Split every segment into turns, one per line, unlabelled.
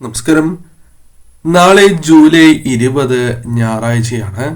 നമസ്കാരം. നാളെ ജൂലൈ 20 ഞായറാഴ്ചയാണ്.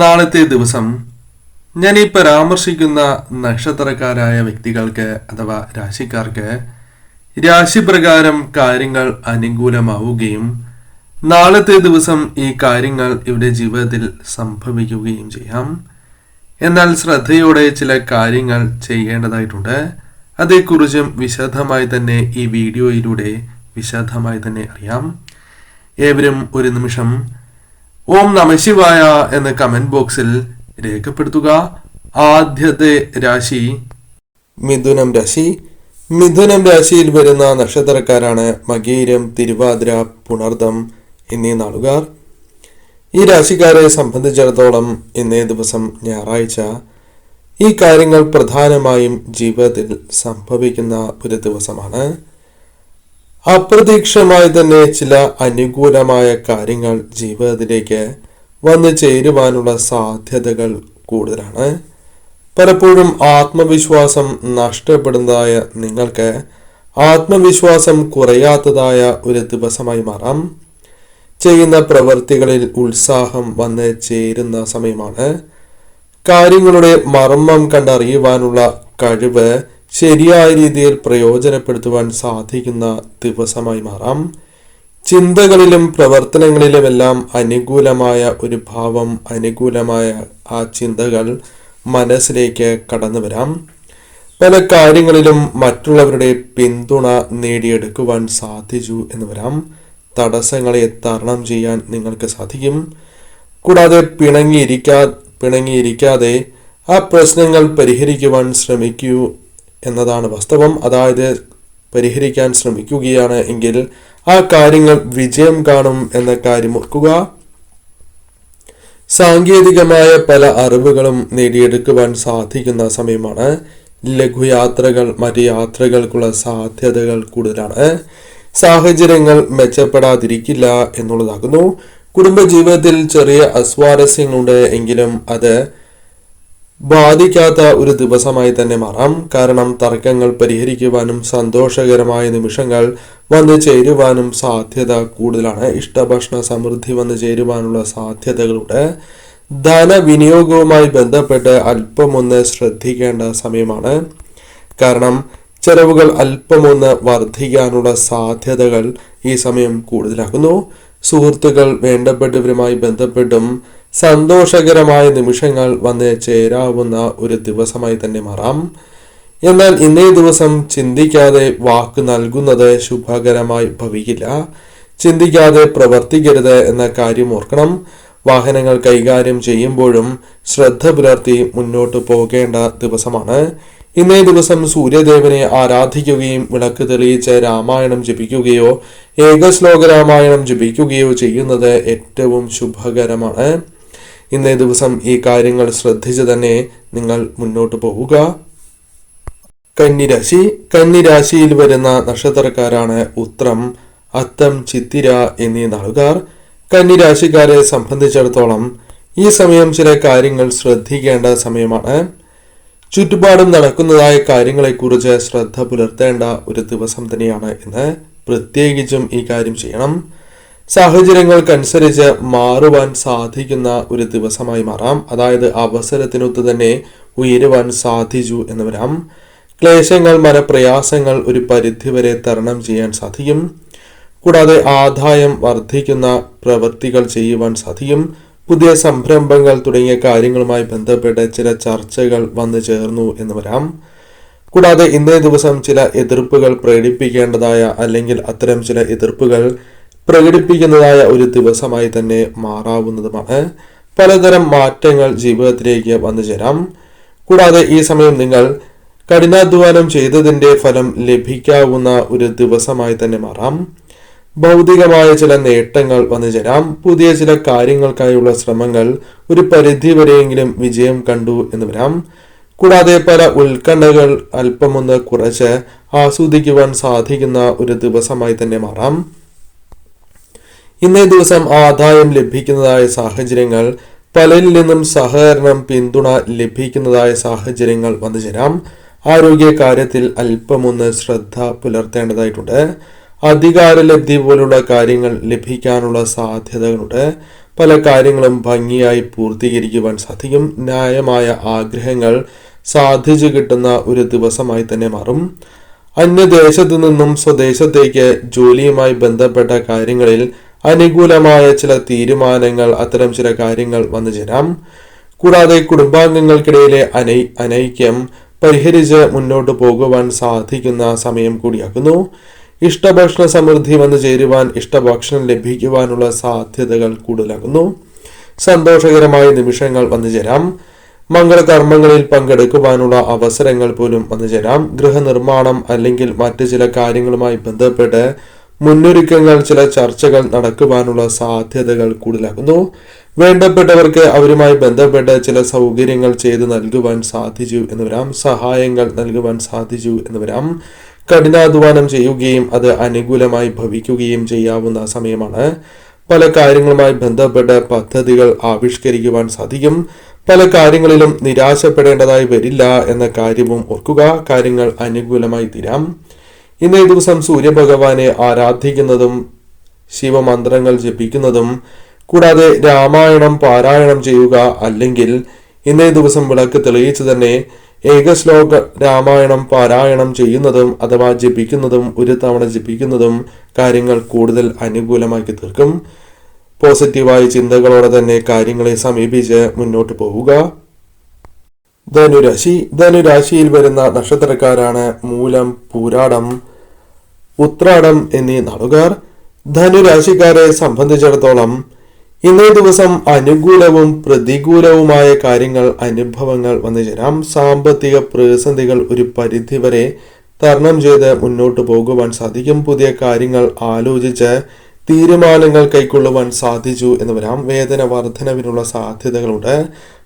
നാളത്തെ ദിവസം ഞാൻ ഈ പരാമർശിക്കുന്ന നക്ഷത്രക്കാരായ വ്യക്തികൾക്ക് അഥവാ രാശിക്കാർക്ക് രാശിപ്രകാരം കാര്യങ്ങൾ അനുകൂലമാവുകയും നാളത്തെ ദിവസം ഈ കാര്യങ്ങൾ ഇവരുടെ ജീവിതത്തിൽ സംഭവിക്കുകയും ചെയ്യാം. എന്നാൽ ശ്രദ്ധയോടെ ചില കാര്യങ്ങൾ ചെയ്യേണ്ടതായിട്ടുണ്ട്. അതേക്കുറിച്ചും വിശദമായി തന്നെ ഈ വീഡിയോയിലൂടെ വിശദമായി തന്നെ അറിയാം. ഏവരും ഒരു നിമിഷം ഓം നമഃശിവായ എന്ന കമന്റ് ബോക്സിൽ രേഖപ്പെടുത്തുക. ആദ്യത്തെ രാശി മിഥുനം രാശി. മിഥുനം രാശിയിൽ വരുന്ന നക്ഷത്രക്കാരാണ് മകീരം, തിരുവാതിര, പുണർദം എന്നീ നാളുകാർ. ഈ രാശിക്കാരെ സംബന്ധിച്ചിടത്തോളം ഇന്നേ ദിവസം ഞായറാഴ്ച ഈ കാര്യങ്ങൾ പ്രധാനമായും ജീവിതത്തിൽ സംഭവിക്കുന്ന ഒരു ദിവസമാണ്. അപ്രതീക്ഷിതമായി തന്നെ ചില അനുകൂലമായ കാര്യങ്ങൾ ജീവിതത്തിലേക്ക് വന്നു ചേരുവാനുള്ള സാധ്യതകൾ കൂടുതലാണ്. പലപ്പോഴും ആത്മവിശ്വാസം നഷ്ടപ്പെടുന്നതായ നിങ്ങൾക്ക് ആത്മവിശ്വാസം കുറയാത്തതായ ഒരു ദിവസമായി മാറാം. ചെയ്യുന്ന പ്രവൃത്തികളിൽ ഉത്സാഹം വന്ന് ചേരുന്ന സമയമാണ്. കാര്യങ്ങളുടെ മർമ്മം കണ്ടറിയുവാനുള്ള കഴിവ് ശരിയായ രീതിയിൽ പ്രയോജനപ്പെടുത്തുവാൻ സാധിക്കുന്ന ദിവസമായി മാറാം. ചിന്തകളിലും പ്രവർത്തനങ്ങളിലുമെല്ലാം അനുകൂലമായ ഒരു ഭാവം, അനുകൂലമായ ആ ചിന്തകൾ മനസ്സിലേക്ക് കടന്നു വരാം. പല കാര്യങ്ങളിലും മറ്റുള്ളവരുടെ പിന്തുണ നേടിയെടുക്കുവാൻ സാധിച്ചു എന്ന് വരാം. തടസ്സങ്ങളെ തരണം ചെയ്യാൻ നിങ്ങൾക്ക് സാധിക്കും. കൂടാതെ പിണങ്ങിയിരിക്കാതെ ആ പ്രശ്നങ്ങൾ പരിഹരിക്കുവാൻ ശ്രമിക്കൂ എന്നതാണ് വാസ്തവം. അതായത് പരിഹരിക്കാൻ ശ്രമിക്കുകയാണ് എങ്കിൽ ആ കാര്യങ്ങൾ വിജയം കാണും എന്ന കാര്യം ഓർക്കുക. സാങ്കേതികമായ പല അറിവുകളും നേടിയെടുക്കുവാൻ സാധിക്കുന്ന സമയമാണ്. ലഘുയാത്രകൾ, മറ്റ് യാത്രകൾക്കുള്ള സാധ്യതകൾ കൂടുതലാണ്. സാഹചര്യങ്ങൾ മെച്ചപ്പെടാതിരിക്കില്ല എന്നുള്ളതാകുന്നു. കുടുംബജീവിതത്തിൽ ചെറിയ അസ്വാരസ്യങ്ങളുണ്ട് എങ്കിലും അത് ബാധിക്കാത്ത ഒരു ദിവസമായി തന്നെ മാറാം. കാരണം തർക്കങ്ങൾ പരിഹരിക്കുവാനും സന്തോഷകരമായ നിമിഷങ്ങൾ വന്നു ചേരുവാനും സാധ്യത കൂടുതലാണ്. ഇഷ്ടഭക്ഷണ സമൃദ്ധി വന്നു ചേരുവാനുള്ള സാധ്യതകളുണ്ട്. ധനവിനിയോഗവുമായി ബന്ധപ്പെട്ട് അല്പമൊന്ന് ശ്രദ്ധിക്കേണ്ട സമയമാണ്. കാരണം ചെലവുകൾ അല്പമൊന്ന് വർദ്ധിക്കാനുള്ള സാധ്യതകൾ ഈ സമയം കൂടുതലാകുന്നു. സുഹൃത്തുക്കൾ, വേണ്ടപ്പെട്ടവരുമായി ബന്ധപ്പെട്ടും സന്തോഷകരമായ നിമിഷങ്ങൾ വന്ന് ചേരാവുന്ന ഒരു ദിവസമായി തന്നെ മാറാം. എന്നാൽ ഇന്നേ ദിവസം ചിന്തിക്കാതെ വാക്ക് നൽകുന്നത് ശുഭകരമായി ഭവിക്കില്ല. ചിന്തിക്കാതെ പ്രവർത്തിക്കരുത് എന്ന കാര്യം ഓർക്കണം. വാഹനങ്ങൾ കൈകാര്യം ചെയ്യുമ്പോഴും ശ്രദ്ധ പുലർത്തി മുന്നോട്ട് പോകേണ്ട ദിവസമാണ്. ഇന്നേ ദിവസം സൂര്യദേവനെ ആരാധിക്കുകയും വിളക്ക് തെളിയിച്ച് രാമായണം ജപിക്കുകയോ ഏകശ്ലോക രാമായണം ജപിക്കുകയോ ചെയ്യുന്നത് ഏറ്റവും ശുഭകരമാണ്. ഇന്നേ ദിവസം ഈ കാര്യങ്ങൾ ശ്രദ്ധിച്ച് തന്നെ നിങ്ങൾ മുന്നോട്ട് പോവുക. കന്നിരാശി. കന്നിരാശിയിൽ വരുന്ന നക്ഷത്രക്കാരാണ് ഉത്രം, അത്തം, ചിത്തിര എന്നീ നാളുകാർ. കന്നിരാശിക്കാരെ സംബന്ധിച്ചിടത്തോളം ഈ സമയം ചില കാര്യങ്ങൾ ശ്രദ്ധിക്കേണ്ട സമയമാണ്. ചുറ്റുപാടും നടക്കുന്നതായ കാര്യങ്ങളെക്കുറിച്ച് ശ്രദ്ധ പുലർത്തേണ്ട ഒരു ദിവസം തന്നെയാണ് ഇന്ന്. പ്രത്യേകിച്ചും ഈ കാര്യം ചെയ്യണം. സാഹചര്യങ്ങൾക്കനുസരിച്ച് മാറുവാൻ സാധിക്കുന്ന ഒരു ദിവസമായി മാറാം. അതായത് അവസരത്തിനൊത്ത് തന്നെ ഉയരുവാൻ സാധിച്ചു എന്ന് വരാം. ക്ലേശങ്ങൾ, മനപ്രയാസങ്ങൾ ഒരു പരിധിവരെ തരണം ചെയ്യാൻ സാധിക്കും. കൂടാതെ ആദായം വർദ്ധിക്കുന്ന പ്രവൃത്തികൾ ചെയ്യുവാൻ സാധിക്കും. പുതിയ സംരംഭങ്ങൾ തുടങ്ങിയ കാര്യങ്ങളുമായി ബന്ധപ്പെട്ട് ചില ചർച്ചകൾ വന്നു ചേർന്നു എന്ന് വരാം. കൂടാതെ ഇന്നേ ദിവസം ചില എതിർപ്പുകൾ പ്രകടിപ്പിക്കേണ്ടതായ അല്ലെങ്കിൽ അത്തരം ചില എതിർപ്പുകൾ പ്രകടിപ്പിക്കുന്നതായ ഒരു ദിവസമായി തന്നെ മാറാവുന്നതുമാണ്. പലതരം മാറ്റങ്ങൾ ജീവിതത്തിലേക്ക് വന്നു ചേരാം. കൂടാതെ ഈ സമയം നിങ്ങൾ കഠിനാധ്വാനം ചെയ്തതിൻ്റെ ഫലം ലഭിക്കാവുന്ന ഒരു ദിവസമായി തന്നെ മാറാം. ഭൗതികമായ ചില നേട്ടങ്ങൾ വന്നു ചേരാം. പുതിയ ചില കാര്യങ്ങൾക്കായുള്ള ശ്രമങ്ങൾ ഒരു പരിധിവരെയെങ്കിലും വിജയം കണ്ടു എന്ന് വരാം. കൂടാതെ പല ഉത്കണ്ഠകൾ അല്പമൊന്ന് കുറച്ച് ആസ്വദിക്കുവാൻ സാധിക്കുന്ന ഒരു ദിവസമായി തന്നെ മാറാം. ഇന്നേ ദിവസം ആദായം ലഭിക്കുന്നതായ സാഹചര്യങ്ങൾ, പലരിൽ നിന്നും സഹകരണം, പിന്തുണ ലഭിക്കുന്നതായ സാഹചര്യങ്ങൾ വന്നു ചേരാം. ആരോഗ്യ കാര്യത്തിൽ അല്പമൊന്ന് ശ്രദ്ധ പുലർത്തേണ്ടതായിട്ടുണ്ട്. അധികാരലബ്ധി പോലുള്ള കാര്യങ്ങൾ ലഭിക്കാനുള്ള സാധ്യതകളുണ്ട്. പല കാര്യങ്ങളും ഭംഗിയായി പൂർത്തീകരിക്കുവാൻ സാധിക്കും. ന്യായമായ ആഗ്രഹങ്ങൾ സാധിച്ചു കിട്ടുന്ന ഒരു ദിവസമായി തന്നെ മാറും. അന്യദേശത്തു നിന്നും സ്വദേശത്തേക്ക് ജോലിയുമായി ബന്ധപ്പെട്ട കാര്യങ്ങളിൽ അനുകൂലമായ ചില തീരുമാനങ്ങൾ, അത്തരം ചില കാര്യങ്ങൾ വന്നു ചേരാം. കൂടാതെ കുടുംബാംഗങ്ങൾക്കിടയിലെ അനൈക്യം പരിഹരിച്ച് മുന്നോട്ട് പോകുവാൻ സാധിക്കുന്ന സമയം കൂടിയാകുന്നു. ഇഷ്ടഭക്ഷണ സമൃദ്ധി വന്നു ചേരുവാൻ, ഇഷ്ടഭക്ഷണം ലഭിക്കുവാനുള്ള സാധ്യതകൾ കൂടുതലാകുന്നു. സന്തോഷകരമായ നിമിഷങ്ങൾ വന്നു ചേരാം. മംഗളകർമ്മങ്ങളിൽ പങ്കെടുക്കുവാനുള്ള അവസരങ്ങൾ പോലും വന്നു ചേരാം. ഗൃഹനിർമ്മാണം അല്ലെങ്കിൽ മറ്റു ചില കാര്യങ്ങളുമായി ബന്ധപ്പെട്ട് മുന്നൊരുക്കങ്ങൾ, ചില ചർച്ചകൾ നടക്കുവാനുള്ള സാധ്യതകൾ കൂടുതലാകുന്നു. വേണ്ടപ്പെട്ടവർക്ക് അവരുമായി ബന്ധപ്പെട്ട് ചില സൗകര്യങ്ങൾ ചെയ്തു നൽകുവാൻ സാധിച്ചു എന്ന് വരാം. സഹായങ്ങൾ നൽകുവാൻ സാധിച്ചു എന്ന് വരാം. കഠിനാധ്വാനം ചെയ്യുകയും അത് അനുകൂലമായി ഭവിക്കുകയും ചെയ്യാവുന്ന സമയമാണ്. പല കാര്യങ്ങളുമായി ബന്ധപ്പെട്ട് പദ്ധതികൾ ആവിഷ്കരിക്കുവാൻ സാധിക്കും. പല കാര്യങ്ങളിലും നിരാശപ്പെടേണ്ടതായി വരില്ല എന്ന കാര്യവും ഓർക്കുക. കാര്യങ്ങൾ അനുകൂലമായി തീരാം. ഇന്നേ ദിവസം സൂര്യഭഗവാനെ ആരാധിക്കുന്നതും ശിവമന്ത്രങ്ങൾ ജപിക്കുന്നതും കൂടാതെ രാമായണം പാരായണം ചെയ്യുക, അല്ലെങ്കിൽ ഇന്നേ ദിവസം വിളക്ക് തെളിയിച്ച് തന്നെ ഏകശ്ലോക രാമായണം പാരായണം ചെയ്യുന്നതും അഥവാ ജപിക്കുന്നതും ഒരു തവണ ജപിക്കുന്നതും കാര്യങ്ങൾ കൂടുതൽ അനുകൂലമാക്കി തീർക്കും. പോസിറ്റീവായ ചിന്തകളോടെ തന്നെ കാര്യങ്ങളെ സമീപിച്ച് മുന്നോട്ട് പോവുക. ധനുരാശി. ധനുരാശിയിൽ വരുന്ന നക്ഷത്രക്കാരാണ് മൂലം, പൂരാടം, ഉത്രാടം എന്നീ നാളുകാർ. ധനുരാശിക്കാരെ സംബന്ധിച്ചിടത്തോളം ഇന്നേ ദിവസം അനുകൂലവും പ്രതികൂലവുമായ കാര്യങ്ങൾ, അനുഭവങ്ങൾ വന്നു ചേരാം. സാമ്പത്തിക പ്രതിസന്ധികൾ ഒരു പരിധിവരെ തരണം ചെയ്ത് മുന്നോട്ട് പോകുവാൻ സാധിക്കും. പുതിയ കാര്യങ്ങൾ ആലോചിച്ച് തീരുമാനങ്ങൾ കൈക്കൊള്ളുവാൻ സാധിച്ചു എന്ന് വരാം. വേതന വർധനവിനുള്ള സാധ്യതകളുണ്ട്.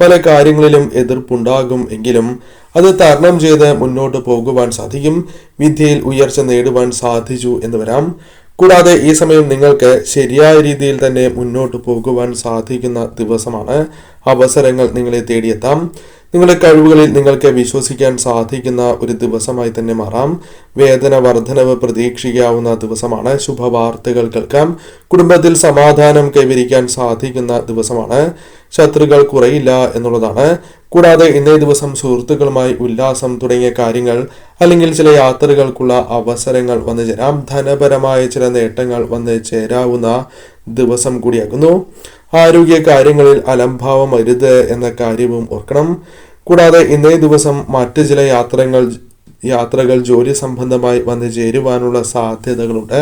പല കാര്യങ്ങളിലും എതിർപ്പുണ്ടാകും എങ്കിലും അത് തരണം ചെയ്ത് മുന്നോട്ട് പോകുവാൻ സാധിക്കും. വിദ്യയിൽ ഉയർച്ച നേടുവാൻ സാധിച്ചു എന്ന് വരാം. കൂടാതെ ഈ സമയം നിങ്ങൾക്ക് ശരിയായ രീതിയിൽ തന്നെ മുന്നോട്ട് പോകുവാൻ സാധിക്കുന്ന ദിവസമാണ്. അവസരങ്ങൾ നിങ്ങളെ തേടിയെത്താം. നിങ്ങളുടെ കഴിവുകളിൽ നിങ്ങൾക്ക് വിശ്വസിക്കാൻ സാധിക്കുന്ന ഒരു ദിവസമായി തന്നെ മാറാം. വേതന വർധനവ് പ്രതീക്ഷിക്കാവുന്ന ദിവസമാണ്. ശുഭവാർത്തകൾ കേൾക്കാം. കുടുംബത്തിൽ സമാധാനം കൈവരിക്കാൻ സാധിക്കുന്ന ദിവസമാണ്. ശത്രുക്കൾ കുറയില്ല എന്നുള്ളതാണ്. കൂടാതെ ഇന്നേ ദിവസം സുഹൃത്തുക്കളുമായി ഉല്ലാസം തുടങ്ങിയ കാര്യങ്ങൾ അല്ലെങ്കിൽ ചില യാത്രകൾക്കുള്ള അവസരങ്ങൾ വന്നു ചേരാം. ധനപരമായ ചില നേട്ടങ്ങൾ വന്ന് ചേരാവുന്ന ദിവസം കൂടിയാകുന്നു. ആരോഗ്യ കാര്യങ്ങളിൽ അലംഭാവം വരുത് എന്ന കാര്യവും ഓർക്കണം. കൂടാതെ ഇന്നേ ദിവസം മറ്റ് ചില യാത്രകൾ ജോലി സംബന്ധമായി വന്നു ചേരുവാനുള്ള സാധ്യതകളുണ്ട്.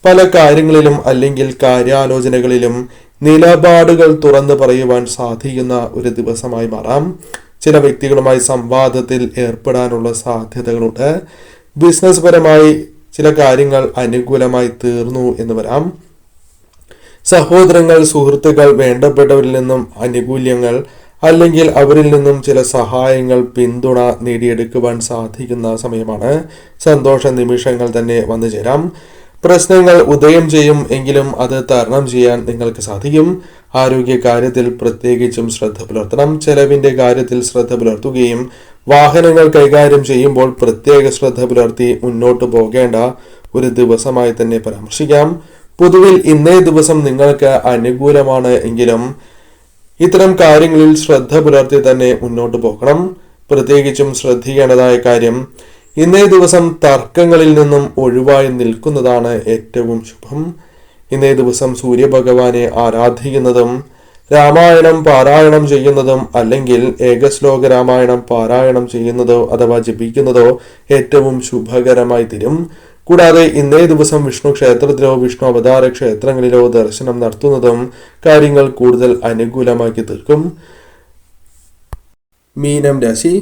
പല കാര്യങ്ങളിലും അല്ലെങ്കിൽ കാര്യാലോചനകളിലും നിലപാടുകൾ തുറന്നു പറയുവാൻ സാധിക്കുന്ന ഒരു ദിവസമായി മാറാം. ചില വ്യക്തികളുമായി സംവാദത്തിൽ ഏർപ്പെടാനുള്ള സാധ്യതകളുണ്ട്. ബിസിനസ് പരമായി ചില കാര്യങ്ങൾ അനുകൂലമായി തീർന്നു എന്ന് വരാം. സഹോദരങ്ങൾ, സുഹൃത്തുക്കൾ, വേണ്ടപ്പെട്ടവരിൽ നിന്നും ആനുകൂല്യങ്ങൾ അല്ലെങ്കിൽ അവരിൽ നിന്നും ചില സഹായങ്ങൾ, പിന്തുണ നേടിയെടുക്കുവാൻ സാധിക്കുന്ന സമയമാണ്. സന്തോഷ നിമിഷങ്ങൾ തന്നെ വന്നു ചേരാം. പ്രശ്നങ്ങൾ ഉദയം ചെയ്യും എങ്കിലും അത് തരണം ചെയ്യാൻ നിങ്ങൾക്ക് സാധിക്കും. ആരോഗ്യ കാര്യത്തിൽ പ്രത്യേകിച്ചും ശ്രദ്ധ പുലർത്തണം. ചെലവിന്റെ കാര്യത്തിൽ ശ്രദ്ധ പുലർത്തുകയും വാഹനങ്ങൾ കൈകാര്യം ചെയ്യുമ്പോൾ പ്രത്യേക ശ്രദ്ധ പുലർത്തി മുന്നോട്ട് പോകേണ്ട ഒരു ദിവസമായി തന്നെ പരാമർശിക്കാം. പൊതുവിൽ ഇന്നേ ദിവസം നിങ്ങൾക്ക് അനുകൂലമാണ് എങ്കിലും ഇത്തരം കാര്യങ്ങളിൽ ശ്രദ്ധ പുലർത്തി തന്നെ മുന്നോട്ട് പോകണം. പ്രത്യേകിച്ചും ശ്രദ്ധിക്കേണ്ടതായ കാര്യം, ഇന്നേ ദിവസം തർക്കങ്ങളിൽ നിന്നും ഒഴിവായി നിൽക്കുന്നതാണ് ഏറ്റവും ശുഭം. ഇന്നേ ദിവസം സൂര്യഭഗവാനെ ആരാധിക്കുന്നതും രാമായണം പാരായണം ചെയ്യുന്നതും അല്ലെങ്കിൽ ഏകശ്ലോക രാമായണം പാരായണം ചെയ്യുന്നതോ അഥവാ ജപിക്കുന്നതോ ഏറ്റവും ശുഭകരമായി തീരും. കൂടാതെ ഇന്നേ ദിവസം വിഷ്ണു ക്ഷേത്രത്തിലോ വിഷ്ണു അവതാര ക്ഷേത്രങ്ങളിലോ ദർശനം നടത്തുന്നതും കാര്യങ്ങൾ കൂടുതൽ അനുകൂലമാക്കി തീർക്കും. മീനം രാശി.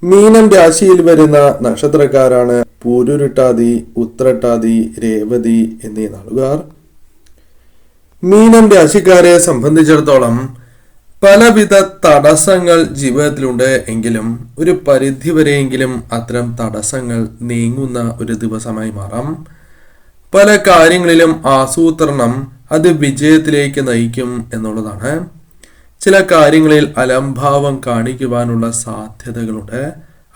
മീനം രാശിയിൽ വരുന്ന നക്ഷത്രക്കാരാണ് പൂരുരുട്ടാതി, ഉത്രട്ടാതി, രേവതി എന്നീ നാളുകാർ. മീനം രാശിക്കാരെ സംബന്ധിച്ചിടത്തോളം പലവിധ തടസ്സങ്ങൾ ജീവിതത്തിലുണ്ട് എങ്കിലും ഒരു പരിധിവരെയെങ്കിലും അത്തരം തടസ്സങ്ങൾ നീങ്ങുന്ന ഒരു ദിവസമായി മാറാം. പല കാര്യങ്ങളിലും ആസൂത്രണം അത് വിജയത്തിലേക്ക് നയിക്കും എന്നുള്ളതാണ്. ചില കാര്യങ്ങളിൽ അലംഭാവം കാണിക്കുവാനുള്ള സാധ്യതകളുണ്ട്.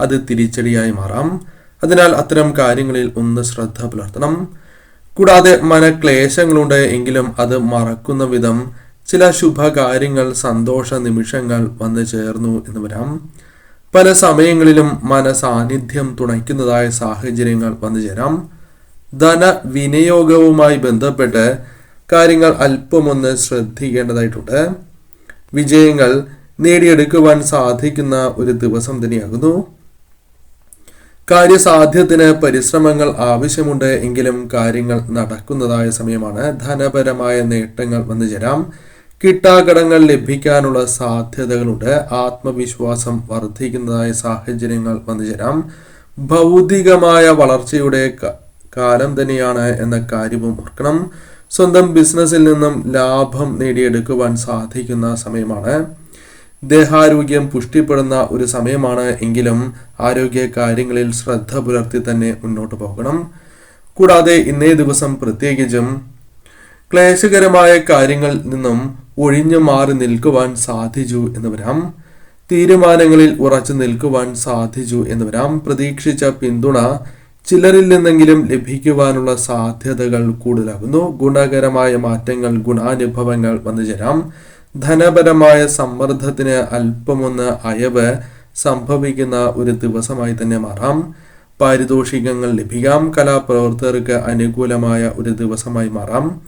അത് തിരിച്ചടിയായി മാറാം. അതിനാൽ അത്തരം കാര്യങ്ങളിൽ ഒന്ന് ശ്രദ്ധ പുലർത്തണം. കൂടാതെ മനക്ലേശങ്ങളുണ്ട് എങ്കിലും അത് മറക്കുന്ന വിധം ചില ശുഭകാര്യങ്ങൾ, സന്തോഷ നിമിഷങ്ങൾ വന്നു ചേർന്നു എന്ന് വരാം. പല സമയങ്ങളിലും മനസാന്നിധ്യം തുണയ്ക്കുന്നതായ സാഹചര്യങ്ങൾ വന്നു ചേരാം. ധനവിനിയോഗവുമായി ബന്ധപ്പെട്ട് കാര്യങ്ങൾ അല്പമൊന്ന് ശ്രദ്ധിക്കേണ്ടതായിട്ടുണ്ട്. വിജയങ്ങൾ നേടിയെടുക്കുവാൻ സാധിക്കുന്ന ഒരു ദിവസം തന്നെയാകുന്നു. കാര്യസാധ്യത്തിന് പരിശ്രമങ്ങൾ ആവശ്യമുണ്ട് എങ്കിലും കാര്യങ്ങൾ നടക്കുന്നതായ സമയമാണ്. ധനപരമായ നേട്ടങ്ങൾ വന്നു ചേരാം. കിട്ടാക്കടങ്ങൾ ലഭിക്കാനുള്ള സാധ്യതകളുണ്ട്. ആത്മവിശ്വാസം വർദ്ധിക്കുന്നതായ സാഹചര്യങ്ങൾ വന്നു ചേരാം. ഭൗതികമായ വളർച്ചയുടെ കാലം തന്നെയാണ് എന്ന കാര്യവും ഓർക്കണം. സ്വന്തം ബിസിനസ്സിൽ നിന്നും ലാഭം നേടിയെടുക്കുവാൻ സാധിക്കുന്ന സമയമാണ്. ദേഹാരോഗ്യം പുഷ്ടിപ്പെടുന്ന ഒരു സമയമാണ് എങ്കിലും ആരോഗ്യ കാര്യങ്ങളിൽ ശ്രദ്ധ പുലർത്തി തന്നെ മുന്നോട്ട് പോകണം. കൂടാതെ ഇന്നേ ദിവസം പ്രത്യേകിച്ചും ക്ലേശകരമായ കാര്യങ്ങളിൽ നിന്നും ഒഴിഞ്ഞു മാറി നിൽക്കുവാൻ സാധിച്ചു എന്ന് വരാം. തീരുമാനങ്ങളിൽ ഉറച്ചു നിൽക്കുവാൻ സാധിച്ചു എന്ന് വരാം. പ്രതീക്ഷിച്ച പിന്തുണ ചിലരിൽ നിന്നെങ്കിലും ലഭിക്കുവാനുള്ള സാധ്യതകൾ കൂടുതലാകുന്നു. ഗുണകരമായ മാറ്റങ്ങൾ, ഗുണാനുഭവങ്ങൾ വന്നു ചേരാം. ധനപരമായ സമ്മർദ്ദത്തിന് അല്പമൊന്ന് അയവ് സംഭവിക്കുന്ന ഒരു ദിവസമായി തന്നെ മാറാം. പാരിതോഷികങ്ങൾ ലഭിക്കാം. കലാപ്രവർത്തകർക്ക് അനുകൂലമായ ഒരു ദിവസമായി മാറാം.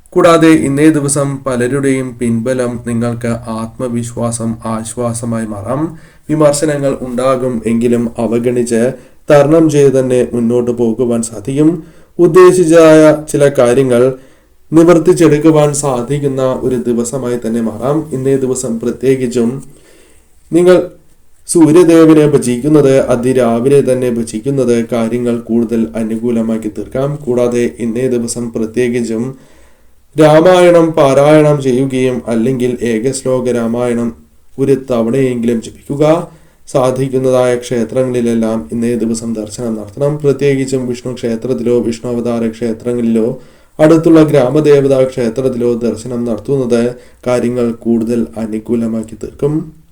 കൂടാതെ ഇന്നേ ദിവസം പലരുടെയും പിൻബലം നിങ്ങൾക്ക് ആത്മവിശ്വാസം, ആശ്വാസമായി മാറാം. വിമർശനങ്ങൾ ഉണ്ടാകും എങ്കിലും അവഗണിച്ച് തരണം ചെയ്ത് തന്നെ മുന്നോട്ട് പോകുവാൻ സാധിക്കും. ഉദ്ദേശിച്ചായ ചില കാര്യങ്ങൾ നിവർത്തിച്ചെടുക്കുവാൻ സാധിക്കുന്ന ഒരു ദിവസമായി തന്നെ മാറാം. ഇന്നേ ദിവസം പ്രത്യേകിച്ചും നിങ്ങൾ സൂര്യദേവനെ ഭജിക്കുന്നത്, അതിരാവിലെ തന്നെ ഭജിക്കുന്നത് കാര്യങ്ങൾ കൂടുതൽ അനുകൂലമാക്കി തീർക്കാം. കൂടാതെ ഇന്നേ ദിവസം പ്രത്യേകിച്ചും രാമായണം പാരായണം ചെയ്യുകയും അല്ലെങ്കിൽ ഏകശ്ലോക രാമായണം ഒരു തവണയെങ്കിലും ജപിക്കുക. സാധിക്കുന്നതായ ക്ഷേത്രങ്ങളിലെല്ലാം ഇന്നേ ദിവസം ദർശനം നടത്തണം. പ്രത്യേകിച്ചും വിഷ്ണു ക്ഷേത്രത്തിലോ വിഷ്ണു അവതാര ക്ഷേത്രങ്ങളിലോ അടുത്തുള്ള ഗ്രാമദേവതാ ക്ഷേത്രത്തിലോ ദർശനം നടത്തുന്നത് കാര്യങ്ങൾ കൂടുതൽ അനുകൂലമാക്കി തീർക്കും.